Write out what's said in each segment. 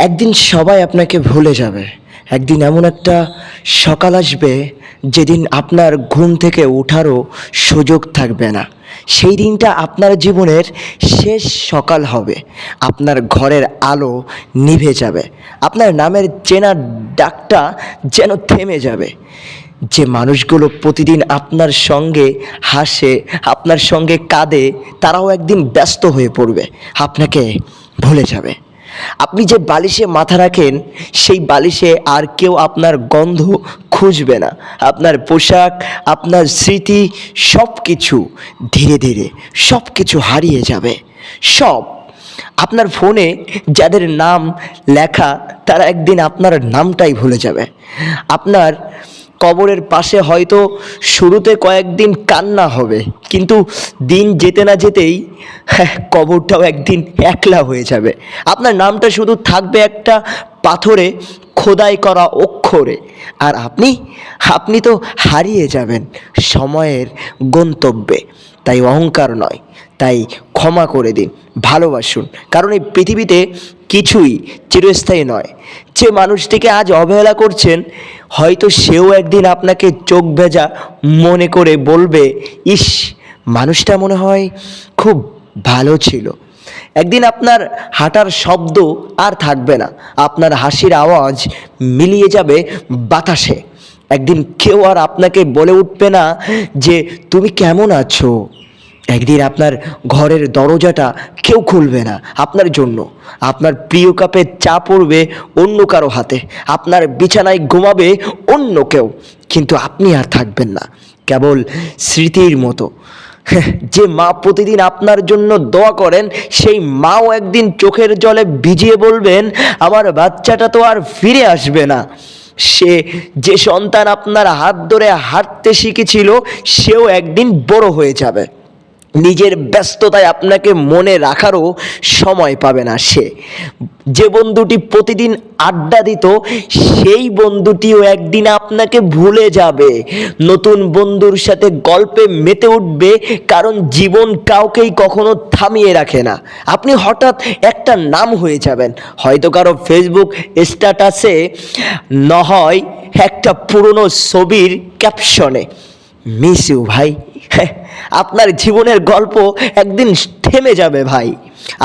একদিন সবাই আপনাকে ভুলে যাবে। একদিন এমন একটা সকাল আসবে যেদিন আপনার ঘুম থেকে ওঠারও সুযোগ থাকবে না। সেই দিনটা আপনার জীবনের শেষ সকাল হবে। আপনার ঘরের আলো নিভে যাবে, আপনার নামের চেনা ডাকটা যেন থেমে যাবে। যে মানুষগুলো প্রতিদিন আপনার সঙ্গে হাসে, আপনার সঙ্গে কাঁদে, তারাও একদিন ব্যস্ত হয়ে পড়বে, আপনাকে ভুলে যাবে। আপনি যে বালিশে মাথা রাখেন, সেই বালিশে আর কেউ আপনার গন্ধ খুঁজবে না। আপনার পোশাক, আপনার স্মৃতি, সব কিছু ধীরে ধীরে সব কিছু হারিয়ে যাবে। সব আপনার ফোনে যাদের নাম লেখা, তারা একদিন আপনার নামটাই ভুলে যাবে। আপনার কবরের পাশে হয়তো শুরুতে কয়েকদিন কান্না হবে, কিন্তু দিন যেতে না যেতেই কবরটাও একদিন একলা হয়ে যাবে। আপনার নামটা শুধু থাকবে একটা পাথরে খোদাই করা অক্ষরে। আর আপনি আপনি তো হারিয়ে যাবেন সময়ের গন্তব্যে। তাই অহংকার নয়, তাই ক্ষমা করে দিন, ভালোবাসুন। কারণ এই পৃথিবীতে কিছুই চিরস্থায়ী নয়। যে মানুষটিকে আজ অবহেলা করছেন, হয়তো সেও একদিন আপনাকে চোখ ভেজা মনে করে বলবে, ইস, মানুষটা মনে হয় খুব ভালো ছিল। একদিন আপনার হাঁটার শব্দ আর থাকবে না, আপনার হাসির আওয়াজ মিলিয়ে যাবে বাতাসে। একদিন কেউ আর আপনাকে বলে উঠবে না যে তুমি কেমন আছো। একদিন আপনার ঘরের দরজাটা কেউ খুলবে না আপনার জন্য। আপনার প্রিয় কাপে চা পড়বে অন্য কারো হাতে, আপনার বিছানায় ঘুমাবে অন্য কেউ, কিন্তু আপনি আর থাকবেন না, কেবল স্মৃতির মতো। যে মা প্রতিদিন আপনার জন্য দোয়া করেন, সেই মাও একদিন চোখের জলে ভিজিয়ে বলবেন, আমার বাচ্চাটা তো আর ফিরে আসবে না। যে সন্তান আপনার হাত ধরে হাঁটতে শিখেছিল, সেও একদিন বড় হয়ে যাবে। নিজের ব্যস্ততায় আপনাকে মনে রাখারও সময় পাবে না সে। যে বন্ধুটি প্রতিদিন আড্ডা দিত, সেই বন্ধুটিও একদিন আপনাকে ভুলে যাবে। নতুন বন্ধুর সাথে গল্পে মেতে উঠবে, কারণ জীবন কাউকেই কখনো থামিয়ে রাখে না। আপনি হঠাৎ একটা নাম হয়ে যাবেন, হয়তো কারো ফেসবুক স্ট্যাটাসে, নয় একটা পুরনো ছবির ক্যাপশনে। মিস ইউ ভাই। আপনার জীবনের গল্প একদিন থেমে যাবে ভাই।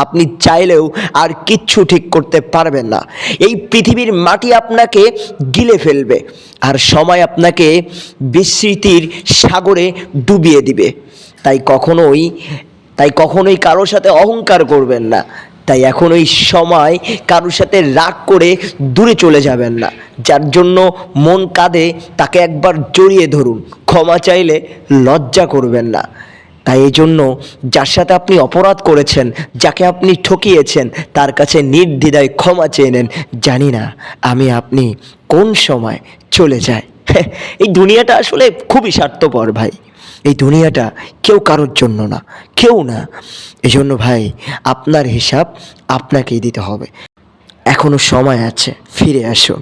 আপনি চাইলেও আর কিচ্ছু ঠিক করতে পারবেন না। এই পৃথিবীর মাটি আপনাকে গিলে ফেলবে, আর সময় আপনাকে বিস্মৃতির সাগরে ডুবিয়ে দিবে। তাই কখনোই কারোর সাথে অহংকার করবেন না। তাই এখন ওই সময় কারোর সাথে রাগ করে দূরে চলে যাবেন না। যার জন্য মন কাঁদে, তাকে একবার জড়িয়ে ধরুন। ক্ষমা চাইলে লজ্জা করবেন না। তাই এই জন্য যার সাথে আপনি অপরাধ করেছেন, যাকে আপনি ঠকিয়েছেন, তার কাছে নির্দ্বিধায় ক্ষমা চেয়ে নেন। জানি না আপনি কোন সময় চলে যায়। এই দুনিয়াটা আসলে খুবই স্বার্থপর ভাই। এই দুনিয়াটা কেউ কারোর জন্য না, কেউ না। এজন্য ভাই, আপনার হিসাব আপনাকেই দিতে হবে। এখনো সময় আছে, ফিরে আসুন।